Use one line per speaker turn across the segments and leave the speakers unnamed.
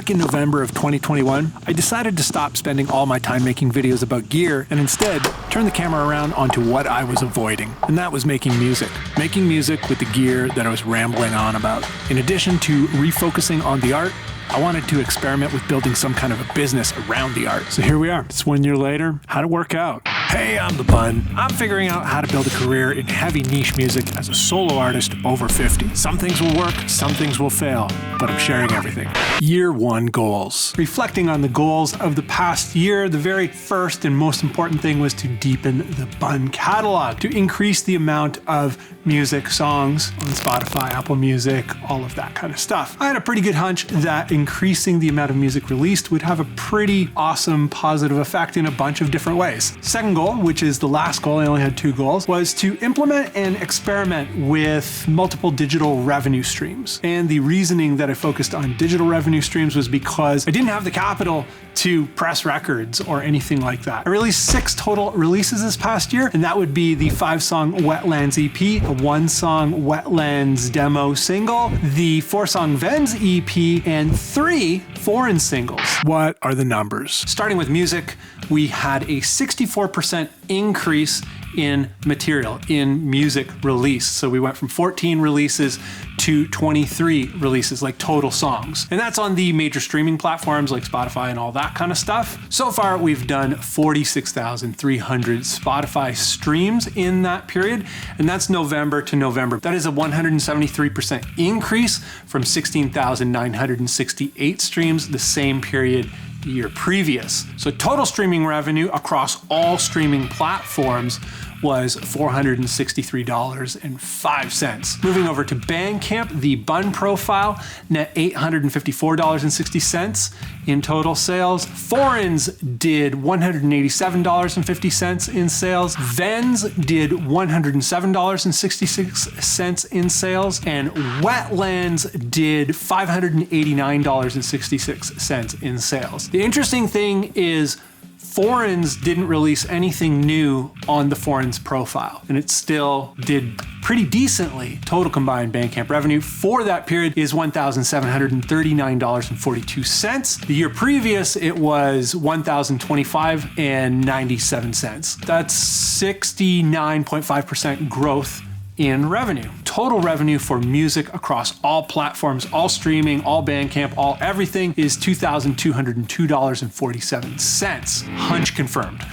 Back in November of 2021, I decided to stop spending all my time making videos about gear and instead turn the camera around onto what I was avoiding, and that was making music. Making music with the gear that I was rambling on about. In addition to refocusing on the art, I wanted to experiment with building some kind of a business around the art. So here we are. It's 1 year later. How'd it work out? Hey, I'm the Bun. I'm figuring out how to build a career in heavy niche music as a solo artist over 50. Some things will work, some things will fail, but I'm sharing everything. Year 1 goals. Reflecting on the goals of the past year, the very first and most important thing was to deepen the Bun catalog, to increase the amount of music, songs on Spotify, Apple Music, all of that kind of stuff. I had a pretty good hunch that increasing the amount of music released would have a pretty awesome positive effect in a bunch of different ways. Second goal, which is the last goal, I only had 2 goals, was to implement and experiment with multiple digital revenue streams. And the reasoning that I focused on digital revenue streams was because I didn't have the capital to press records or anything like that. I released 6 total releases this past year, and that would be the 5-song Wetlands EP, a 1-song Wetlands demo single, the 4-song Vens EP, and 3 foreign singles. What are the numbers? Starting with music, we had a 64% increase in material, in music release. So we went from 14 releases to 23 releases, like total songs. And that's on the major streaming platforms like Spotify and all that kind of stuff. So far, we've done 46,300 Spotify streams in that period, and that's November to November. That is a 173% increase from 16,968 streams the same period year previous. So total streaming revenue across all streaming platforms was $463.05. Moving over to Bandcamp, the Bun profile, net $854.60 in total sales. Foreigns did $187.50 in sales. Vens did $107.66 in sales. And Wetlands did $589.66 in sales. The interesting thing is Foreigns didn't release anything new on the Foreigns profile, and it still did pretty decently. Total combined Bandcamp revenue for that period is $1,739.42. The year previous, it was $1,025.97. That's 69.5% growth in revenue. Total revenue for music across all platforms, all streaming, all Bandcamp, all everything is $2,202.47. Hunch confirmed.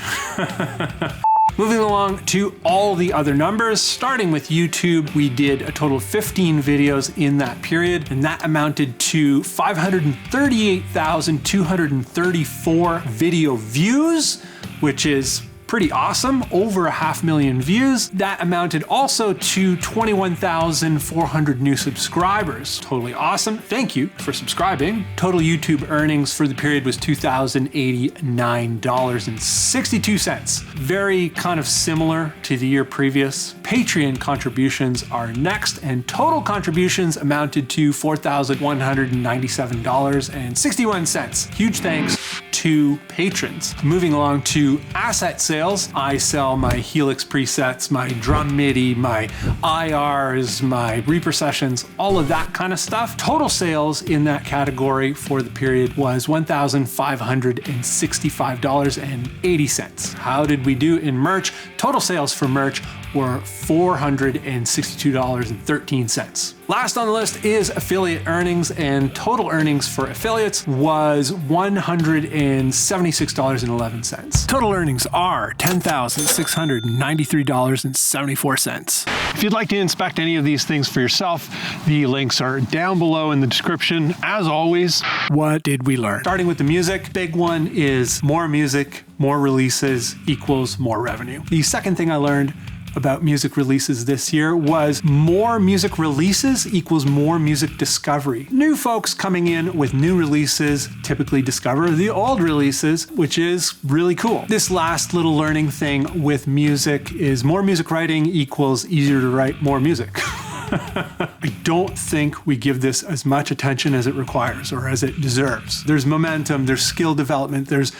Moving along to all the other numbers, starting with YouTube, we did a total of 15 videos in that period, and that amounted to 538,234 video views, which is pretty awesome, over 500,000 views. That amounted also to 21,400 new subscribers. Totally awesome. Thank you for subscribing. Total YouTube earnings for the period was $2,089.62. Very kind of similar to the year previous. Patreon contributions are next, and total contributions amounted to $4,197.61. Huge thanks to patrons. Moving along to asset sales, I sell my HELIX presets, my drum MIDI, my IRs, my Reaper sessions, all of that kind of stuff. Total sales in that category for the period was $1,565.80. How did we do in merch? Total sales for merch were $462.13. Last on the list is affiliate earnings, and total earnings for affiliates was $176.11. Total earnings are $10,693.74. If you'd like to inspect any of these things for yourself, the links are down below in the description. As always, what did we learn? Starting with the music, big one is more music, more releases equals more revenue. The second thing I learned about music releases this year was more music releases equals more music discovery. New folks coming in with new releases typically discover the old releases, which is really cool. This last little learning thing with music is more music writing equals easier to write more music. I don't think we give this as much attention as it requires or as it deserves. There's momentum, there's skill development, there's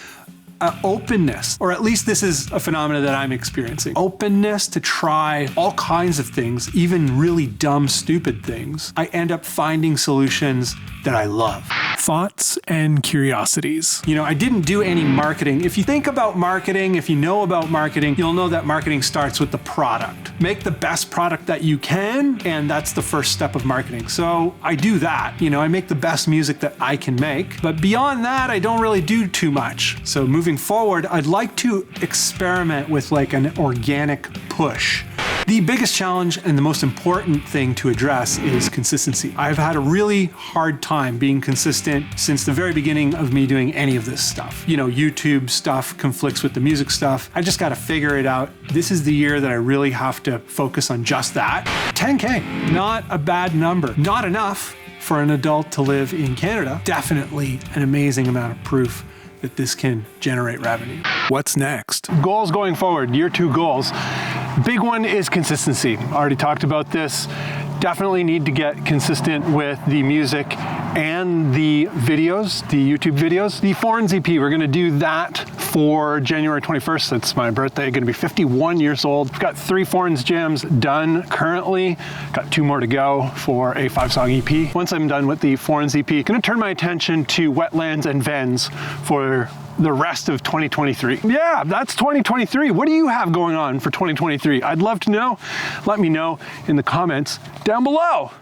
openness, or at least this is a phenomenon that I'm experiencing. Openness to try all kinds of things, even really dumb, stupid things. I end up finding solutions that I love. Thoughts and curiosities. You know, I didn't do any marketing. If you think about marketing, if you know about marketing, you'll know that marketing starts with the product. Make the best product that you can, and that's the first step of marketing. So I do that. You know, I make the best music that I can make, but beyond that, I don't really do too much. So moving forward, I'd like to experiment with like an organic push. The biggest challenge and the most important thing to address is consistency. I've had a really hard time being consistent since the very beginning of me doing any of this stuff. You know, YouTube stuff conflicts with the music stuff. I just got to figure it out. This is the year that I really have to focus on just that. 10K, not a bad number. Not enough for an adult to live in Canada. Definitely an amazing amount of proof that this can generate revenue. What's next? Goals going forward, year 2 goals. Big one is consistency. Already talked about this. Definitely need to get consistent with the music and the videos, the YouTube videos. The Foreigns EP, we're gonna do that for January 21st. That's my birthday, gonna be 51 years old. I've got 3 Foreigns jams done currently. Got 2 more to go for a 5-song EP. Once I'm done with the Foreigns EP, gonna turn my attention to Wetlands and Vens for the rest of 2023. Yeah, that's 2023. What do you have going on for 2023? I'd love to know. Let me know in the comments down below.